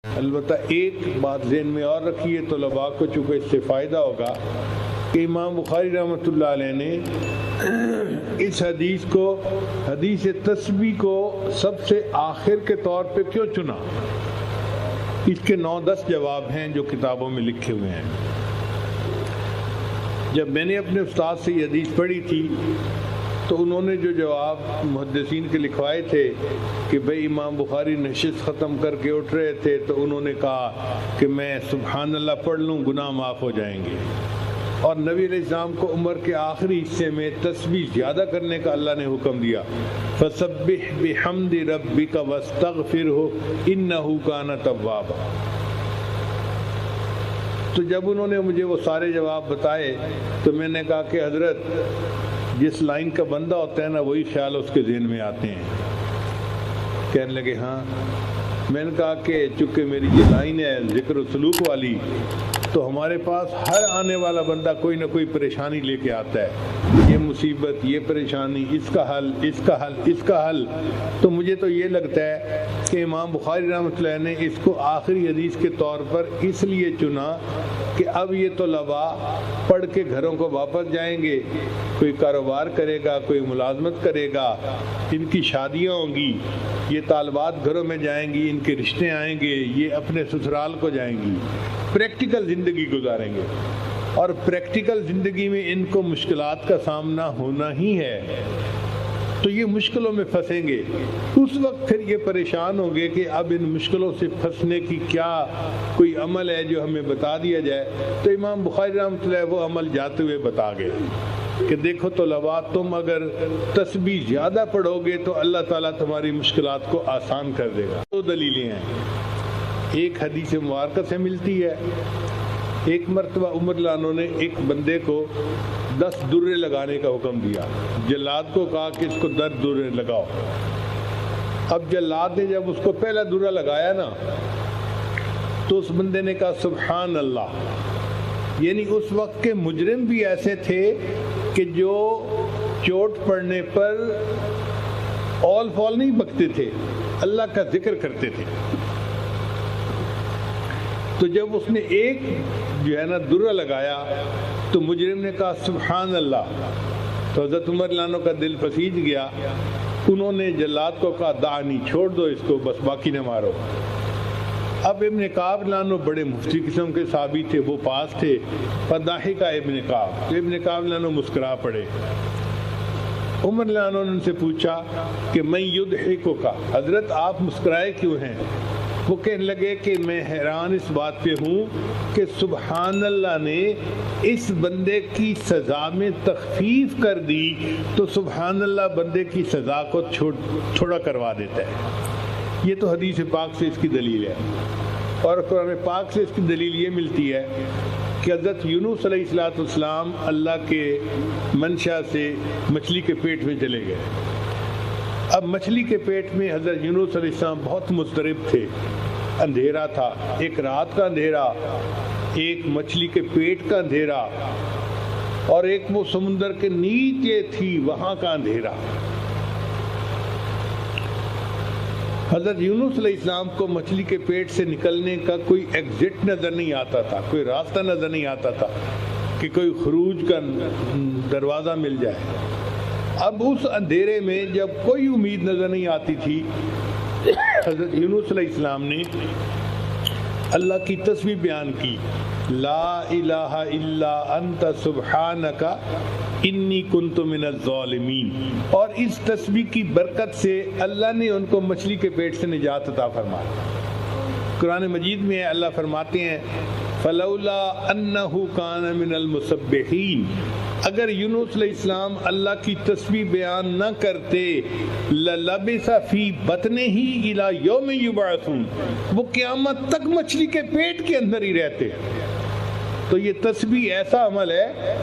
البتہ ایک بات ذہن میں اور رکھیے طلباء کو، چونکہ اس سے فائدہ ہوگا، کہ امام بخاری رحمۃ اللہ علیہ نے اس حدیث کو، حدیث تسبیح کو سب سے آخر کے طور پہ کیوں چنا؟ اس کے 9-10 جواب ہیں جو کتابوں میں لکھے ہوئے ہیں۔ جب میں نے اپنے استاد سے یہ حدیث پڑھی تھی تو انہوں نے جو جواب محدثین کے لکھوائے تھے کہ بھئی امام بخاری نشست ختم کر کے اٹھ رہے تھے تو انہوں نے کہا کہ میں سبحان اللہ پڑھ لوں، گناہ معاف ہو جائیں گے، اور نبی علیہ السلام کو عمر کے آخری حصے میں تسبیح زیادہ کرنے کا اللہ نے حکم دیا، فسبح بحمد ربک واستغفرہ انہ کان توابا۔ تو جب انہوں نے مجھے وہ سارے جواب بتائے تو میں نے کہا کہ حضرت جس لائن کا بندہ ہوتا ہے نا وہی خیال اس کے ذہن میں آتے ہیں۔ کہنے لگے ہاں۔ میں نے کہا کہ چونکہ میری یہ لائن ہے ذکر و سلوک والی، تو ہمارے پاس ہر آنے والا بندہ کوئی نہ کوئی پریشانی لے کے آتا ہے، یہ مصیبت، یہ پریشانی، اس کا حل، اس کا حل، اس کا حل۔ تو مجھے تو یہ لگتا ہے کہ امام بخاری رحمۃ اللہ نے اس کو آخری حدیث کے طور پر اس لیے چنا کہ اب یہ طلباء پڑھ کے گھروں کو واپس جائیں گے، کوئی کاروبار کرے گا، کوئی ملازمت کرے گا، ان کی شادیاں ہوں گی، یہ طالبات گھروں میں جائیں گی، ان کے رشتے آئیں گے، یہ اپنے سسرال کو جائیں گی، پریکٹیکل زندگی گزاریں گے، اور پریکٹیکل زندگی میں ان کو مشکلات کا سامنا ہونا ہی ہے، تو یہ مشکلوں میں پھنسیں گے۔ اس وقت پھر یہ پریشان ہوں گے کہ اب ان مشکلوں سے پھنسنے کی کیا کوئی عمل ہے جو ہمیں بتا دیا جائے۔ تو امام بخاری رحمۃ اللہ وہ عمل جاتے ہوئے بتا گئے کہ دیکھو طلباء، تم اگر تسبیح زیادہ پڑھو گے تو اللہ تعالیٰ تمہاری مشکلات کو آسان کر دے گا۔ دو دلیلیں ہیں، ایک حدیث مبارکہ سے ملتی ہے۔ ایک مرتبہ عمر رضی اللہ عنہ نے ایک بندے کو 10 درے لگانے کا حکم دیا، جلاد کو کہا کہ اس کو 10 درے لگاؤ۔ اب جلاد نے جب اس کو پہلا درہ لگایا نا تو اس بندے نے کہا سبحان اللہ، یعنی اس وقت کے مجرم بھی ایسے تھے کہ جو چوٹ پڑنے پر اول فال نہیں بکتے تھے، اللہ کا ذکر کرتے تھے۔ تو جب اس نے ایک جو ہے نا درہ لگایا تو مجرم نے کہا سبحان اللہ، تو حضرت عمر رضی اللہ عنہ کا دل پسیج گیا۔ انہوں نے جلاد کو کہا دعنی، چھوڑ دو اس کو، بس باقی نہ مارو۔ اب ابن کعب رضی اللہ عنہ بڑے مفتی قسم کے صحابی تھے، وہ پاس تھے، فضاحک ابن کعب، تو ابن کعب رضی اللہ عنہ مسکرا پڑے۔ عمر رضی اللہ عنہ نے ان سے پوچھا کہ من یضحکک، حضرت آپ مسکرائے کیوں ہیں؟ وہ کہنے لگے کہ میں حیران اس بات پہ ہوں کہ سبحان اللہ نے اس بندے کی سزا میں تخفیف کر دی تو سبحان اللہ بندے کی سزا کو تھوڑا کروا دیتا ہے۔ یہ تو حدیث پاک سے اس کی دلیل ہے، اور قرآن پاک سے اس کی دلیل یہ ملتی ہے کہ حضرت یونس علیہ السلام اللہ کے منشا سے مچھلی کے پیٹ میں چلے گئے۔ اب مچھلی کے پیٹ میں حضرت یونس علیہ السلام بہت مضطرب تھے، اندھیرا تھا، ایک رات کا اندھیرا، ایک مچھلی کے پیٹ کا اندھیرا، اور ایک وہ سمندر کے نیچے تھی وہاں کا اندھیرا۔ حضرت یونس علیہ السلام کو مچھلی کے پیٹ سے نکلنے کا کوئی ایگزٹ نظر نہیں آتا تھا، کوئی راستہ نظر نہیں آتا تھا کہ کوئی خروج کا دروازہ مل جائے۔ اب اس اندھیرے میں جب کوئی امید نظر نہیں آتی تھی، حضرت یونس علیہ السلام نے اللہ کی تسبیح بیان کی، لا الہ الا انت سبحانک انی کنت من الظالمین، اور اس تسبیح کی برکت سے اللہ نے ان کو مچھلی کے پیٹ سے نجات عطا فرمائی۔ قرآن مجید میں اللہ فرماتے ہیں فلولا انہ کان من المسبحین، اگر یونس علیہ السلام اللہ کی تسبیح بیان نہ کرتے، للبث فی بطنہ الی یوم یبعثون، وہ قیامت تک مچھلی کے پیٹ کے اندر ہی رہتے۔ تو یہ تسبیح ایسا عمل ہے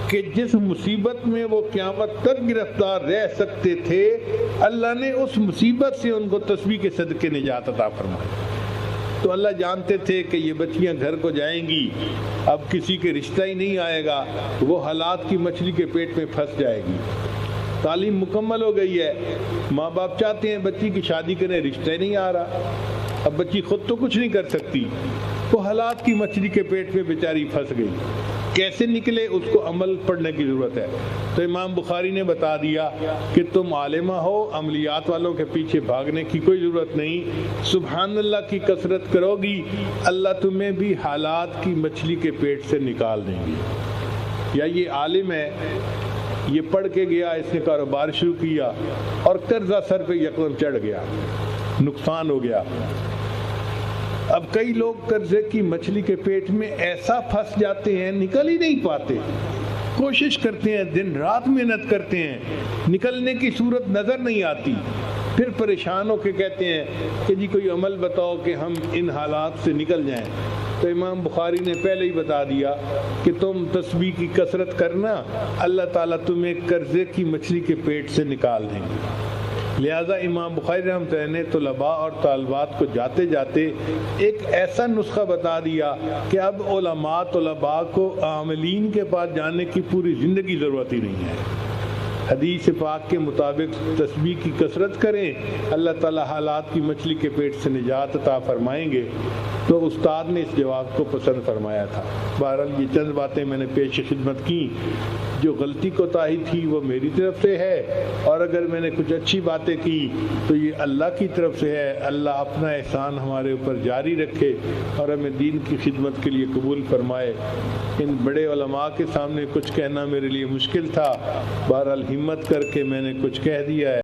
کہ جس مصیبت میں وہ قیامت تک گرفتار رہ سکتے تھے، اللہ نے اس مصیبت سے ان کو تسبیح کے صدقے نجات عطا فرمائی۔ تو اللہ جانتے تھے کہ یہ بچیاں گھر کو جائیں گی، اب کسی کے رشتہ ہی نہیں آئے گا، وہ حالات کی مچھلی کے پیٹ میں پھنس جائے گی۔ تعلیم مکمل ہو گئی ہے، ماں باپ چاہتے ہیں بچی کی شادی کریں، رشتہ ہی نہیں آ رہا، اب بچی خود تو کچھ نہیں کر سکتی، وہ حالات کی مچھلی کے پیٹ میں بیچاری پھنس گئی، کیسے نکلے اس کو عمل پڑھنے کی ضرورت ہے۔ تو امام بخاری نے بتا دیا کہ تم عالمہ ہو، عملیات والوں کے پیچھے بھاگنے کی کوئی ضرورت نہیں، سبحان اللہ کی کثرت کرو گی، اللہ تمہیں بھی حالات کی مچھلی کے پیٹ سے نکال دیں گے۔ یا یہ عالم ہے، یہ پڑھ کے گیا، اس نے کاروبار شروع کیا اور قرضہ سر پہ یکدم چڑھ گیا، نقصان ہو گیا۔ اب کئی لوگ قرضے کی مچھلی کے پیٹ میں ایسا پھنس جاتے ہیں، نکل ہی نہیں پاتے، کوشش کرتے ہیں، دن رات محنت کرتے ہیں، نکلنے کی صورت نظر نہیں آتی، پھر پریشان ہو کے کہتے ہیں کہ جی کوئی عمل بتاؤ کہ ہم ان حالات سے نکل جائیں۔ تو امام بخاری نے پہلے ہی بتا دیا کہ تم تسبیح کی کثرت کرنا، اللہ تعالیٰ تمہیں قرضے کی مچھلی کے پیٹ سے نکال دیں گے۔ لہذا امام بخاری رحمۃ اللہ نے طلباء اور طالبات کو جاتے جاتے ایک ایسا نسخہ بتا دیا کہ اب علماء طلباء کو عاملین کے پاس جانے کی پوری زندگی ضرورت ہی نہیں ہے۔ حدیث پاک کے مطابق تسبیح کی کثرت کریں، اللہ تعالیٰ حالات کی مچھلی کے پیٹ سے نجات عطا فرمائیں گے۔ تو استاد نے اس جواب کو پسند فرمایا تھا۔ بہرحال یہ چند باتیں میں نے پیش خدمت کی، جو غلطی کوتاہی تھی وہ میری طرف سے ہے، اور اگر میں نے کچھ اچھی باتیں کی تو یہ اللہ کی طرف سے ہے۔ اللہ اپنا احسان ہمارے اوپر جاری رکھے اور ہمیں دین کی خدمت کے لیے قبول فرمائے۔ ان بڑے علماء کے سامنے کچھ کہنا میرے لیے مشکل تھا، بہرحال ہمت کر کے میں نے کچھ کہہ دیا ہے۔